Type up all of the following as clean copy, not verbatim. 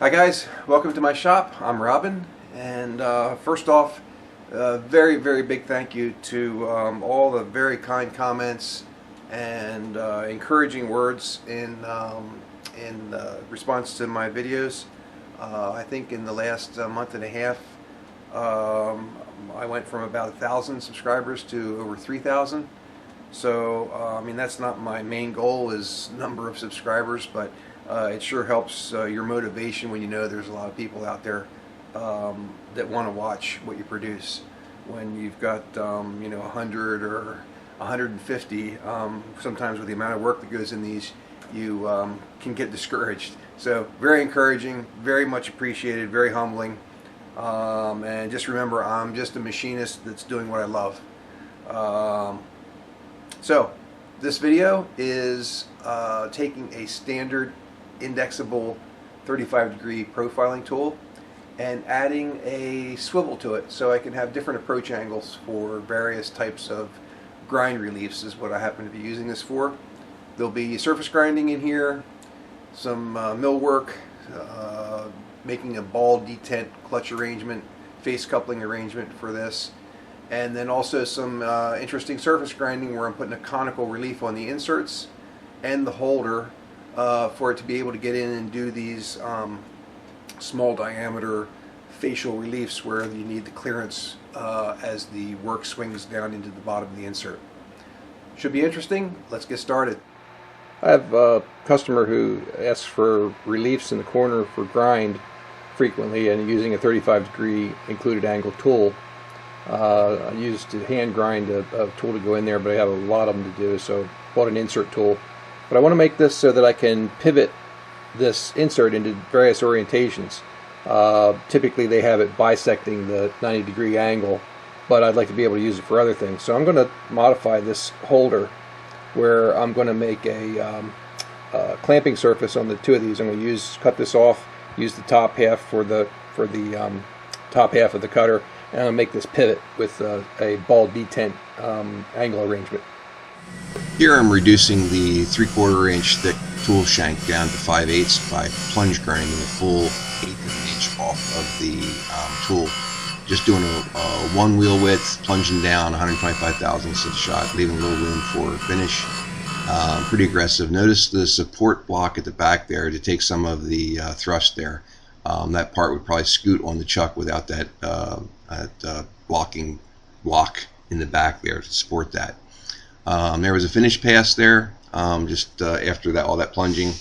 Hi guys, welcome to my shop. I'm Robin, and first off, very big thank you to all the very kind comments and encouraging words in response to my videos. I think in the last month and a half I went from about 1,000 subscribers to over 3,000. So I mean, that's not my main goal, is number of subscribers, but it sure helps your motivation when you know there's a lot of people out there that want to watch what you produce. When you've got 100 or 150, sometimes with the amount of work that goes in these, you can get discouraged. So very encouraging, very much appreciated, very humbling, and just remember, I'm just a machinist that's doing what I love. So this video is taking a standard indexable 35-degree profiling tool and adding a swivel to it so I can have different approach angles for various types of grind reliefs is what I happen to be using this for. There'll be surface grinding in here, some mill work, making a ball detent clutch arrangement, face coupling arrangement for this, and then also some interesting surface grinding where I'm putting a conical relief on the inserts and the holder for it to be able to get in and do these small diameter facial reliefs where you need the clearance as the work swings down into the bottom of the insert. Should be interesting. Let's get started. I have a customer who asks for reliefs in the corner for grind frequently, and using a 35-degree included angle tool. I used to hand grind a tool to go in there, but I have a lot of them to do, so bought an insert tool. But I want to make this so that I can pivot this insert into various orientations. Typically they have it bisecting the 90-degree angle, but I'd like to be able to use it for other things. So I'm going to modify this holder where I'm going to make a clamping surface on the two of these. I'm going to cut this off, use the top half for the top half of the cutter, and I'll make this pivot with a ball detent angle arrangement. Here I'm reducing the 3/4 inch thick tool shank down to 5/8 by plunge grinding a full 1/8 of an inch off of the tool. Just doing a one wheel width, plunging down 125 thousandths of a shot, leaving a little room for finish. Pretty aggressive. Notice the support block at the back there to take some of the thrust there. That part would probably scoot on the chuck without that blocking block in the back there to support that. There was a finish pass there, just after that, all that plunging,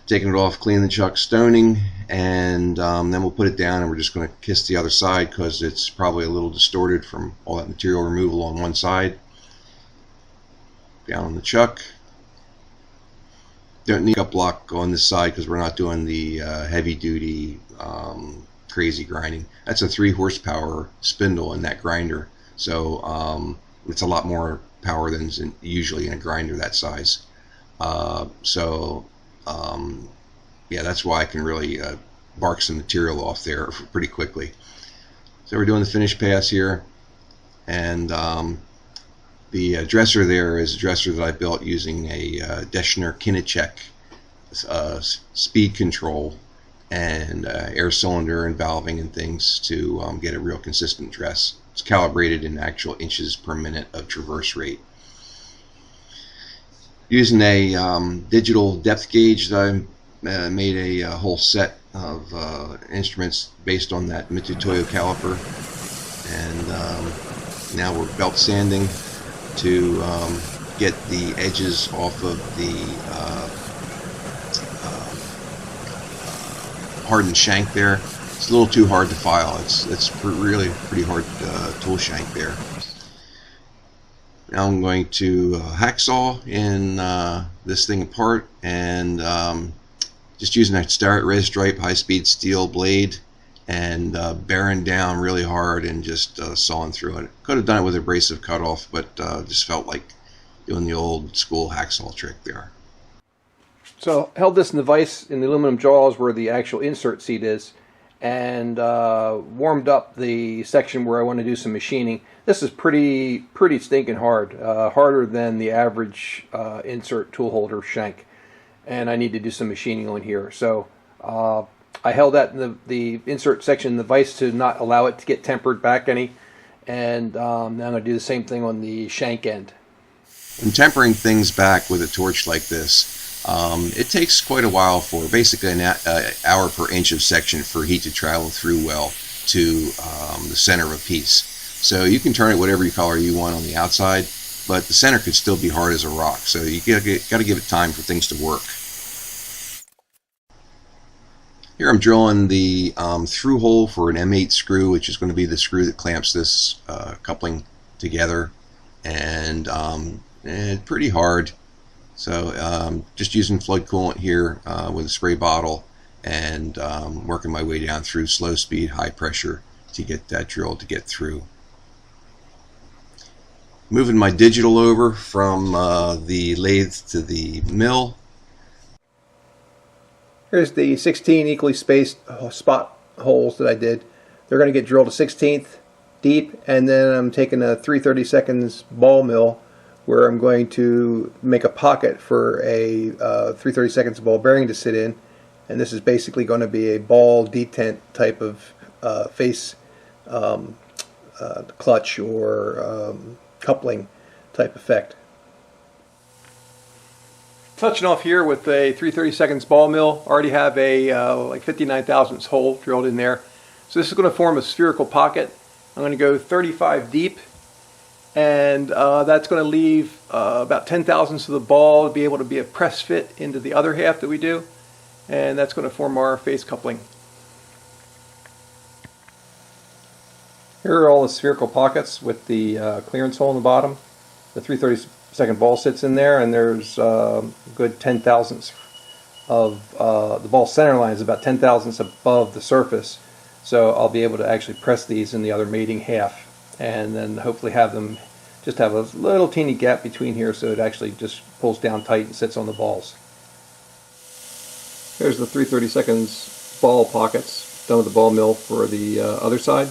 taking it off, cleaning the chuck, stoning, and then we'll put it down, and we're just going to kiss the other side because it's probably a little distorted from all that material removal on one side. Down on the chuck. Don't need a block on this side because we're not doing the heavy-duty crazy grinding. That's a 3 horsepower spindle in that grinder, so it's a lot more power than is usually in a grinder that size. Yeah, that's why I can really bark some material off there pretty quickly. So we're doing the finish pass here, and the dresser there is a dresser that I built using a Deschner Kinechek speed control and air cylinder and valving and things to get a real consistent dress. It's calibrated in actual inches per minute of traverse rate. Using a digital depth gauge that I made a whole set of instruments based on that Mitutoyo caliper, and now we're belt sanding to get the edges off of the hardened shank there. It's a little too hard to file. It's really pretty hard tool shank there. Now I'm going to hacksaw in this thing apart, and just using a red stripe high-speed steel blade and bearing down really hard and just sawing through it. Could have done it with abrasive cutoff, but just felt like doing the old school hacksaw trick there. So held this in the vise in the aluminum jaws where the actual insert seat is, and warmed up the section where I want to do some machining. This is pretty stinking hard, harder than the average insert tool holder shank, and I need to do some machining on here. So I held that in the insert section in the vise to not allow it to get tempered back any. And now I'm going to do the same thing on the shank end. When tempering things back with a torch like this, it takes quite a while for basically an hour per inch of section for heat to travel through well to the center of a piece. So you can turn it whatever color you want on the outside, but the center could still be hard as a rock. So you got to give it time for things to work. Here I'm drilling the through hole for an M8 screw, which is going to be the screw that clamps this coupling together, and pretty hard. So just using flood coolant here with a spray bottle, and working my way down through slow speed, high pressure to get that drill to get through. Moving my digital over from the lathe to the mill. Here's the 16 equally spaced spot holes that I did. They're going to get drilled to 1/16 deep, and then I'm taking a 3/32 ball mill where I'm going to make a pocket for a 3/32 ball bearing to sit in, and this is basically going to be a ball detent type of face clutch or coupling type effect. Touching off here with a 3/32 ball mill. Already have a like 59 thousandths hole drilled in there. So this is going to form a spherical pocket. I'm going to go 35 deep, and that's going to leave about 10 thousandths of the ball to be able to be a press fit into the other half that we do, and that's going to form our face coupling. Here are all the spherical pockets with the clearance hole in the bottom. The 3/32 ball sits in there, and there's a good 10 thousandths of the ball center line is about 10 thousandths above the surface, so I'll be able to actually press these in the other mating half, and then hopefully have them just have a little teeny gap between here so it actually just pulls down tight and sits on the balls. Here's the 3/32 ball pockets done with the ball mill for the other side.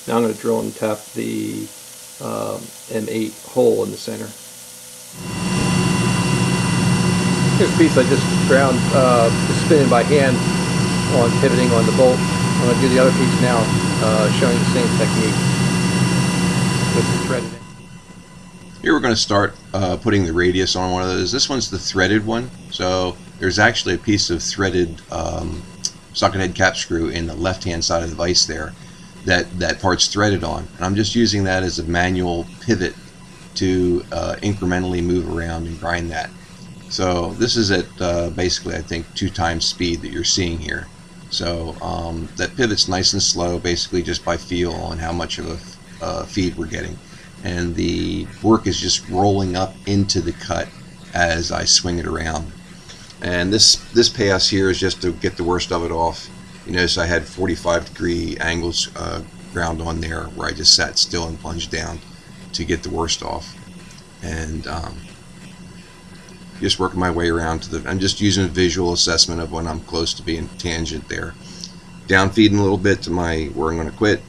Now I'm going to drill and tap the M8 hole in the center. Here's a piece I just ground, just spinning by hand on pivoting on the bolt. I'm going to do the other piece now, showing the same technique with the threaded end. Here we're going to start putting the radius on one of those. This one's the threaded one, so there's actually a piece of threaded socket head cap screw in the left hand side of the vise there that part's threaded on, and I'm just using that as a manual pivot to incrementally move around and grind that. So this is at basically I think 2 times speed that you're seeing here. So that pivot's nice and slow, basically just by feel on how much of a feed we're getting, and the work is just rolling up into the cut as I swing it around. And this pass here is just to get the worst of it off. You notice I had 45-degree angles ground on there where I just sat still and plunged down to get the worst off, and just working my way around to the. I'm just using a visual assessment of when I'm close to being tangent there. Down feeding a little bit to my where I'm going to quit.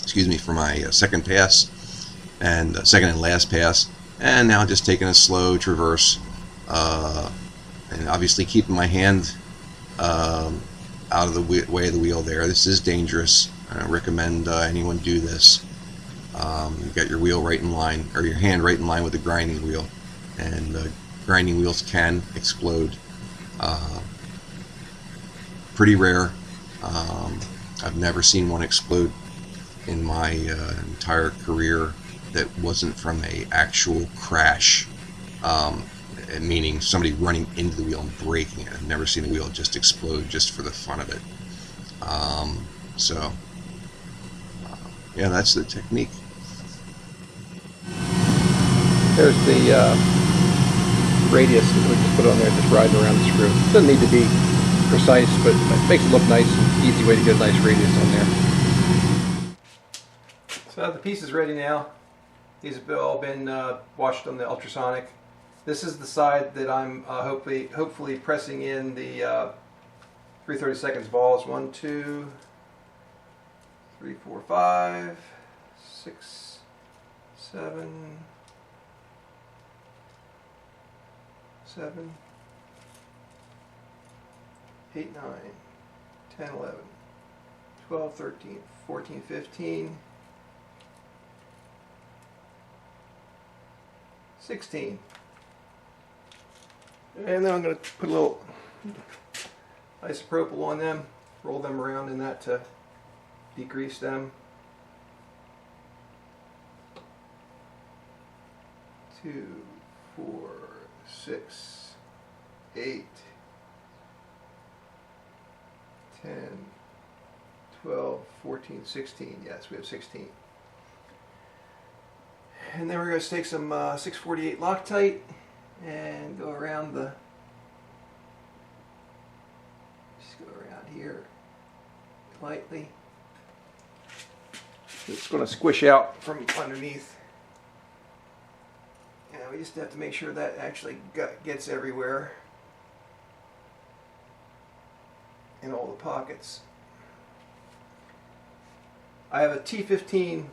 Excuse me, for my second pass and second and last pass, and now just taking a slow traverse, and obviously keeping my hand out of the way of the wheel there. This is dangerous. I don't recommend anyone do this. You've got your wheel right in line, or your hand right in line with the grinding wheel, and grinding wheels can explode. Pretty rare. I've never seen one explode in my entire career that wasn't from a actual crash, meaning somebody running into the wheel and breaking it. I've never seen a wheel just explode just for the fun of it. Yeah, that's the technique. There's the radius that we just put on there, just riding around the screw. Doesn't need to be precise, but it makes it look nice. Easy way to get a nice radius on there. So the piece is ready now. These have all been washed on the ultrasonic. This is the side that I'm hopefully pressing in the 3/32 balls. 1, 2, 3, 4, 5, 6, 7, 7, 8, 9, 10, 11, 12, 13, 14, 15, 16. And then I'm going to put a little isopropyl on them, roll them around in that to degrease them. 2, 4, 6, 8, 10, 12, 14, 16. Yes, we have 16. And then we're going to take some 648 Loctite and go around the, just go around here lightly. It's going to squish out from underneath. Yeah, we just have to make sure that actually gets everywhere in all the pockets. I have a T15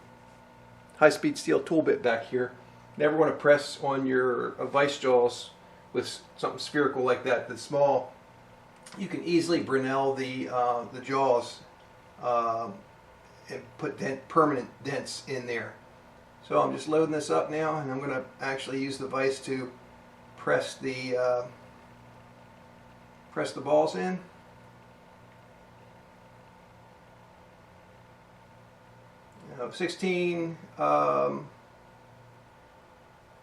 high-speed steel tool bit back here. Never want to press on your vice jaws with something spherical like that that's small. You can easily Brinell the jaws and put permanent dents in there. So I'm just loading this up now, and I'm going to actually use the vise to press the balls in. You know, 16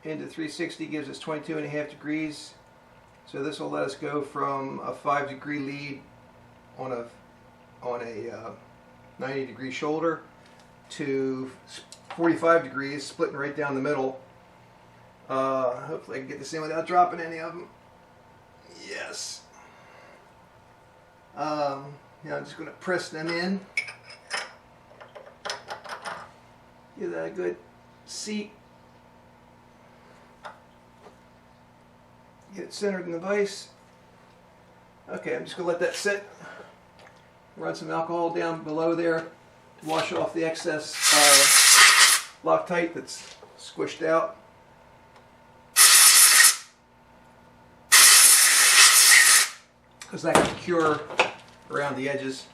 into 360 gives us 22.5 degrees. So this will let us go from a 5-degree lead on a 90-degree shoulder to 45 degrees, splitting right down the middle. Hopefully I can get this in without dropping any of them. Yes. Now I'm just going to press them in. Give that a good seat. Get it centered in the vise. Okay, I'm just going to let that sit. Run some alcohol down below there to wash off the excess Loctite that's squished out. Because that can cure around the edges.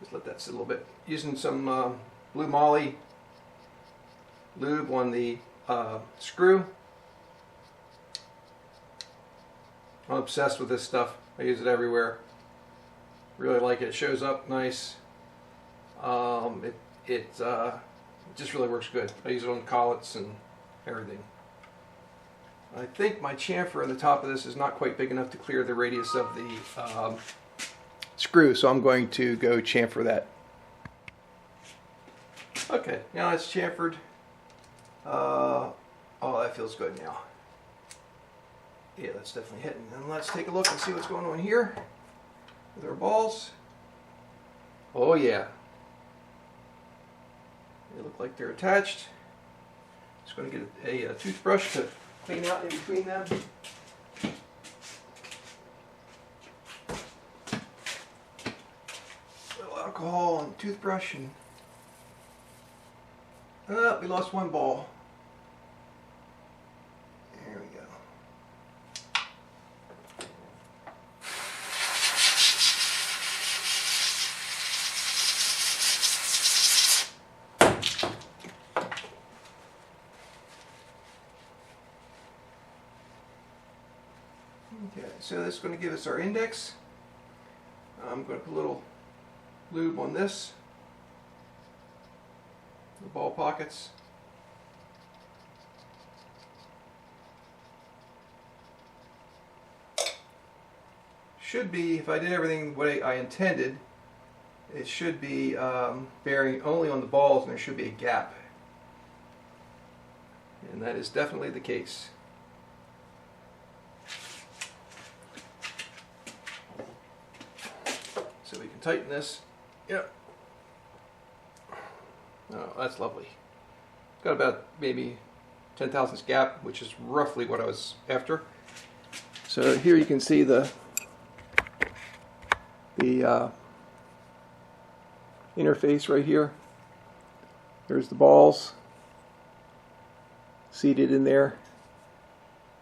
Just let that sit a little bit. Using some blue moly lube on the screw. I'm obsessed with this stuff. I use it everywhere. Really like it. It shows up nice. It just really works good. I use it on collets and everything. I think my chamfer on the top of this is not quite big enough to clear the radius of the screw, so I'm going to go chamfer that. Okay, now it's chamfered. Oh, that feels good now. Yeah, that's definitely hitting. And let's take a look and see what's going on here with our balls. Oh yeah. They look like they're attached. Just going to get a toothbrush to clean out in between them. A little alcohol and toothbrush, and we lost one ball. There we go. Okay, so this is going to give us our index. I'm going to put a little lube on this, the ball pockets. Should be, if I did everything the way I intended, it should be bearing only on the balls, and there should be a gap. And that is definitely the case. So we can tighten this. Yep. Oh, that's lovely. Got about maybe 10 thousandths gap, which is roughly what I was after. So here you can see the interface right here. There's the balls seated in there,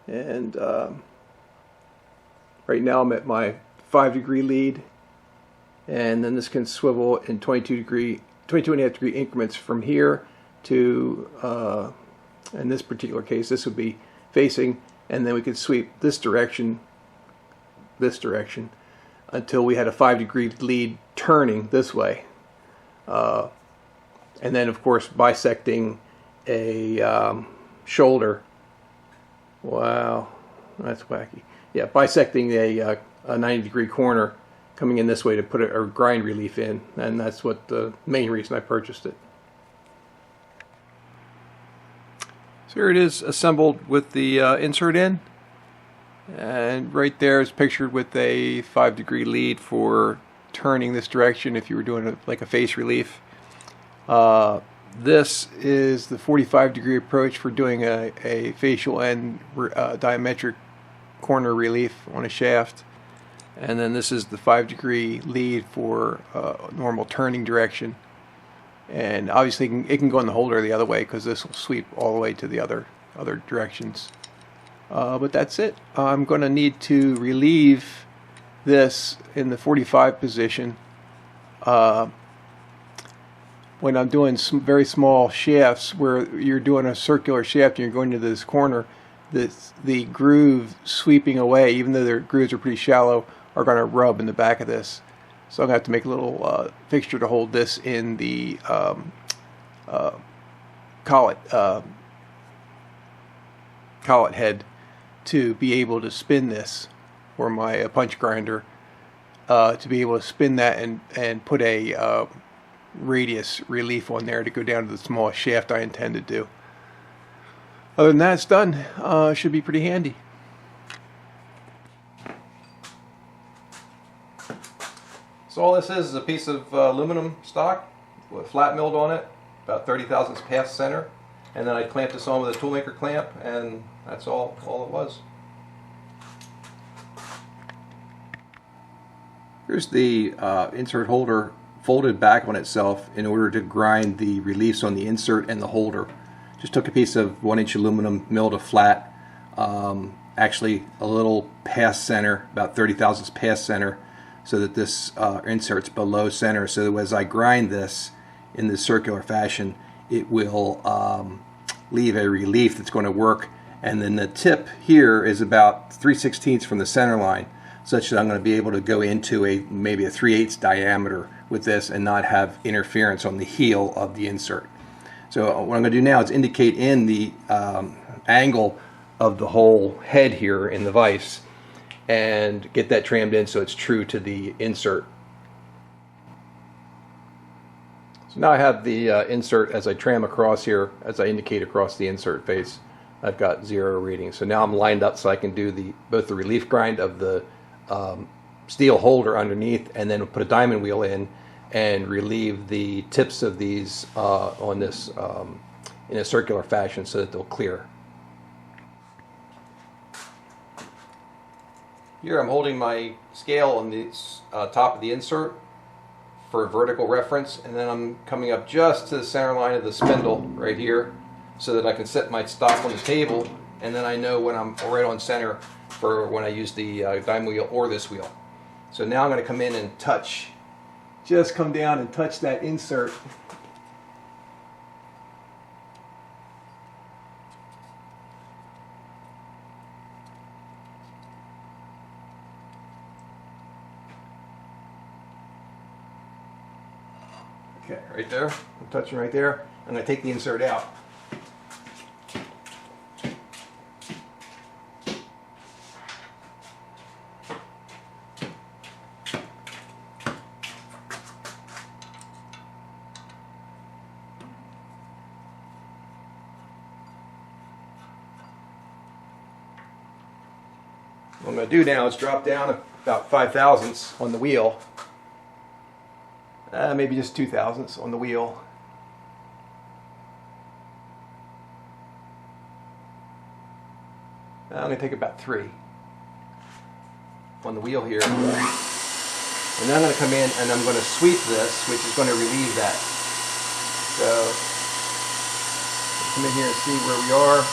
and Right now I'm at my 5-degree lead, and then this can swivel in 22.5 degree increments from here to, in this particular case, this would be facing, and then we could sweep this direction, until we had a 5-degree lead turning this way. And then, of course, bisecting a shoulder. Wow, that's wacky. Yeah, bisecting a 90-degree corner coming in this way to put a grind relief in, and that's what the main reason I purchased it. So here it is assembled with the insert in, and right there is pictured with a 5-degree lead for turning this direction if you were doing like a face relief. This is the 45-degree approach for doing a facial and diametric corner relief on a shaft, and then this is the 5-degree lead for normal turning direction. And obviously it can go in the holder the other way, because this will sweep all the way to the other directions. But that's it. I'm going to need to relieve this in the 45 position. When I'm doing some very small shafts where you're doing a circular shaft and you're going to this corner, the groove sweeping away, even though the grooves are pretty shallow, are going to rub in the back of this. So I'm going to have to make a little fixture to hold this in the collet head to be able to spin this, or my punch grinder, to be able to spin that and put a radius relief on there to go down to the smallest shaft I intend to do. Other than that, it's done. Should be pretty handy. So all this is a piece of aluminum stock with flat milled on it, about 30 thousandths past center, and then I clamped this on with a toolmaker clamp, and that's all it was. Here's the insert holder folded back on itself in order to grind the reliefs on the insert and the holder. Just took a piece of 1-inch aluminum, milled a flat, actually a little past center, about 30 thousandths past center, so that this insert's below center, so that as I grind this in this circular fashion, it will leave a relief that's going to work. And then the tip here is about 3/16 from the center line, such that I'm going to be able to go into maybe a 3/8 diameter with this and not have interference on the heel of the insert. So what I'm going to do now is indicate in the angle of the whole head here in the vise and get that trammed in so it's true to the insert. So now I have the insert as I tram across here, as I indicate across the insert face. I've got 0 reading. So now I'm lined up so I can do both the relief grind of the steel holder underneath, and then put a diamond wheel in and relieve the tips of these on this in a circular fashion so that they'll clear. Here I'm holding my scale on the top of the insert for vertical reference, and then I'm coming up just to the center line of the spindle right here so that I can set my stop on the table, and then I know when I'm right on center for when I use the diamond wheel or this wheel. So now I'm going to come in and just come down and touch that insert. Okay, right there. I'm touching right there. I'm going to take the insert out. What I'm going to do now is drop down about 5 thousandths on the wheel. Maybe just 2 thousandths on the wheel. I'm going to take about 3 on the wheel here. And then I'm going to come in and I'm going to sweep this, which is going to relieve that. So, come in here and see where we are.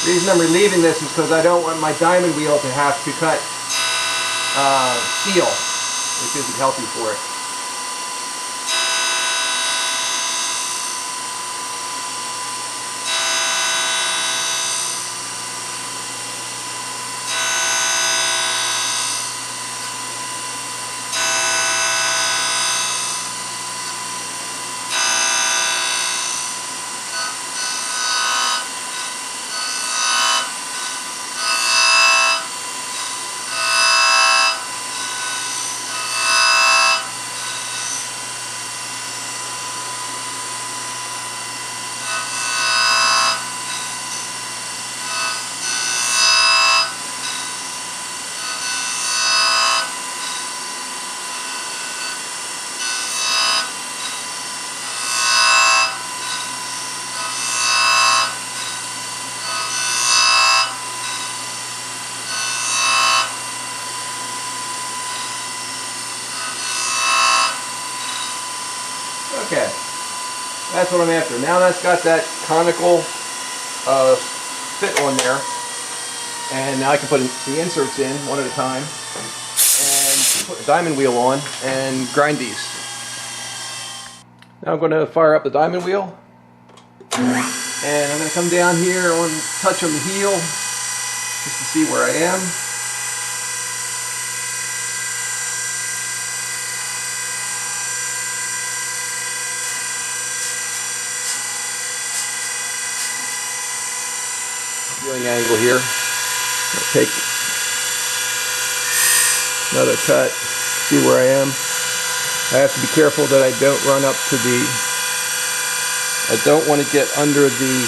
The reason I'm relieving this is because I don't want my diamond wheel to have to cut steel, which isn't healthy for it. Okay, that's what I'm after. Now that's got that conical fit on there, and now I can put the inserts in one at a time and put the diamond wheel on and grind these. Now I'm going to fire up the diamond wheel, and I'm going to come down here on touch on the heel just to see where I am. Viewing angle here. I'll take another cut, see where I am. I have to be careful that I don't run up to the, I don't want to get under the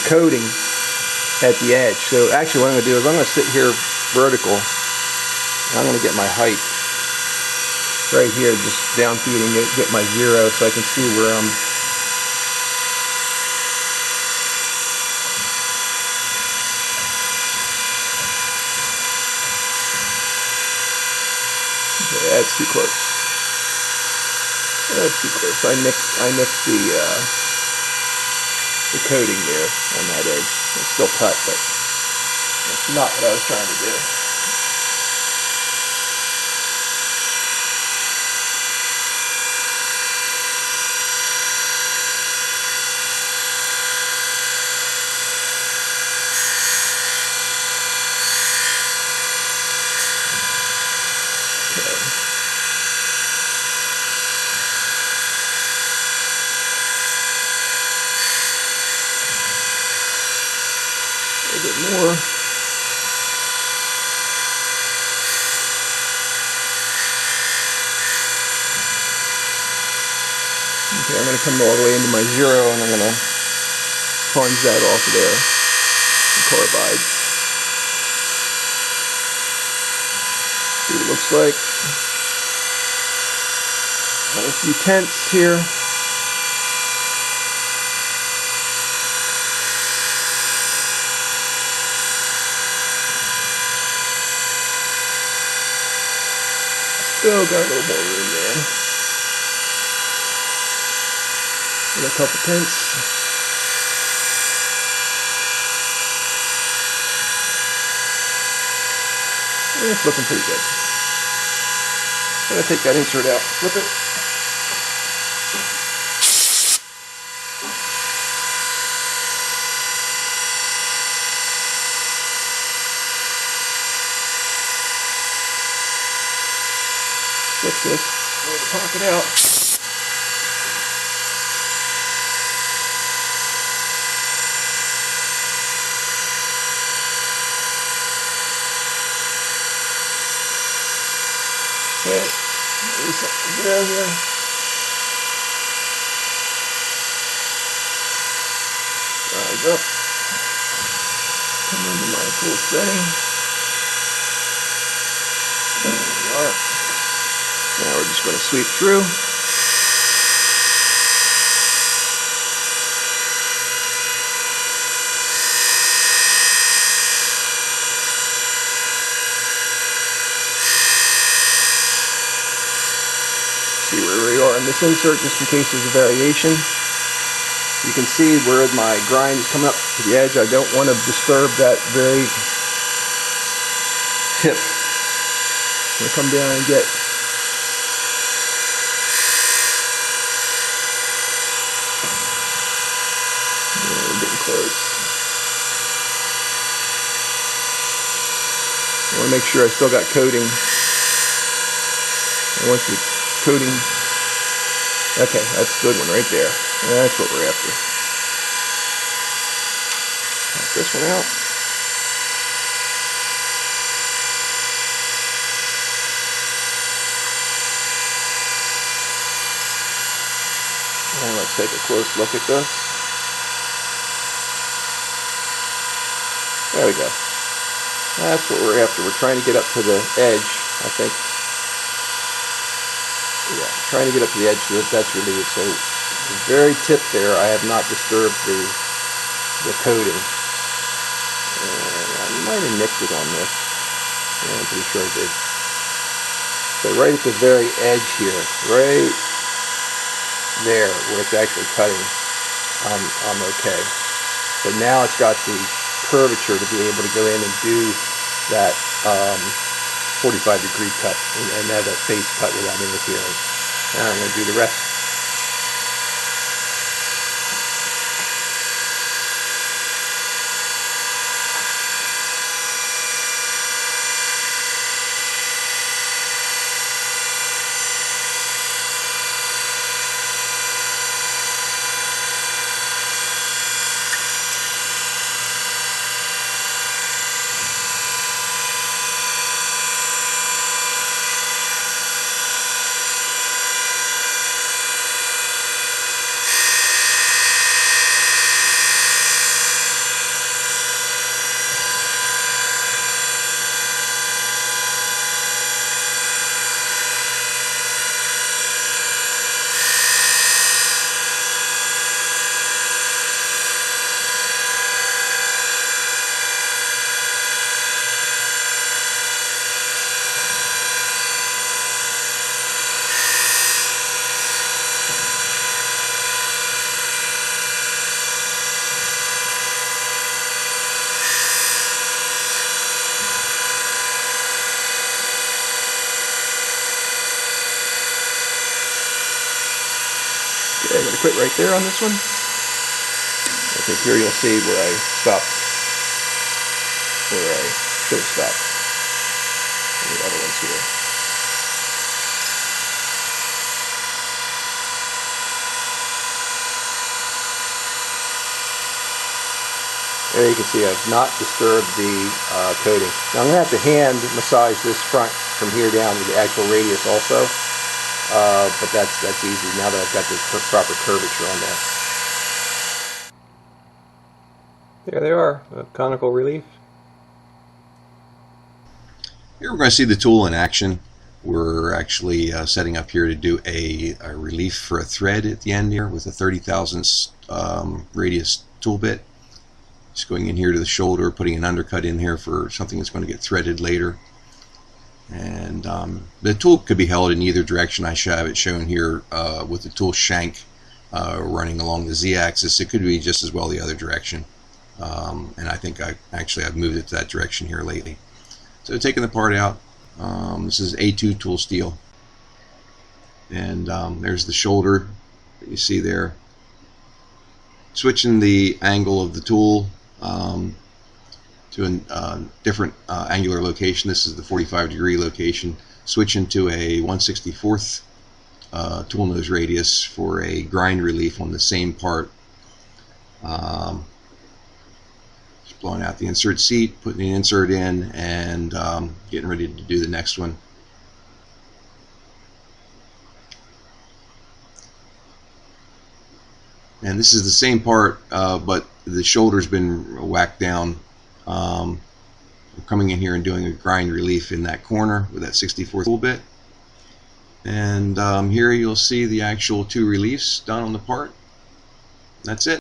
coating at the edge. So actually what I'm going to do is I'm going to sit here vertical, and I'm going to get my height right here, just down feeding it, get my zero so I can see where I'm. Okay, that's too close. That's too close. I nicked the coating there on that edge. It's still cut, but that's not what I was trying to do. A bit more. Okay, I'm going to come all the way into my zero, and I'm going to plunge that off of there. The carbide. See what it looks like. Got a few tenths here. Still got a little more room there. And a couple tenths. And it's looking pretty good. I'm going to take that insert out, flip it. Flip this, pull the pocket out. Okay, maybe something there here. Rise up. Come into my full setting. There we are. Now we're just going to sweep through. See where we are on this insert just in case there's a variation. You can see where my grind is coming up to the edge. I don't want to disturb that very tip. I'm going to come down and get getting close. I want to make sure I still got coating. I want the coating. Okay, that's a good one right there. That's what we're after. Pop this one out. And let's take a close look at this. There we go. That's what we're after. We're trying to get up to the edge, I think. Yeah, trying to get up to the edge so that's relieved. So the very tip there, I have not disturbed the coating. And I might have nicked it on this. Yeah, I'm pretty sure I did. So right at the very edge here, right there where it's actually cutting, I'm okay. But now it's got the curvature to be able to go in and do that 45-degree cut and have that face cut without interfering. Now I'm going to do the rest. Okay, I'm going to quit right there on this one. I think here you'll see where I stopped, where I should have stopped. And the other one's here. There you can see I've not disturbed the coating. Now I'm going to have to hand massage this front from here down to the actual radius also. But that's easy now that I've got the proper curvature on there. There they are, a conical relief. Here we're going to see the tool in action. We're actually setting up here to do a relief for a thread at the end here with a 30 thousandths radius tool bit. Just going in here to the shoulder, putting an undercut in here for something that's going to get threaded later. And the tool could be held in either direction. I should have it shown here with the tool shank running along the z-axis. It could be just as well the other direction. And I think I've moved it to that direction here lately. So taking the part out, this is A2 tool steel. And there's the shoulder that you see there. Switching the angle of the tool to a different angular location. This is the 45-degree location. Switching to a 1/64th tool nose radius for a grind relief on the same part. Just blowing out the insert seat, putting the insert in, and getting ready to do the next one. And this is the same part, but the shoulder's been whacked down. I'm coming in here and doing a grind relief in that corner with that 64th tool bit. And here you'll see the actual two reliefs done on the part. That's it.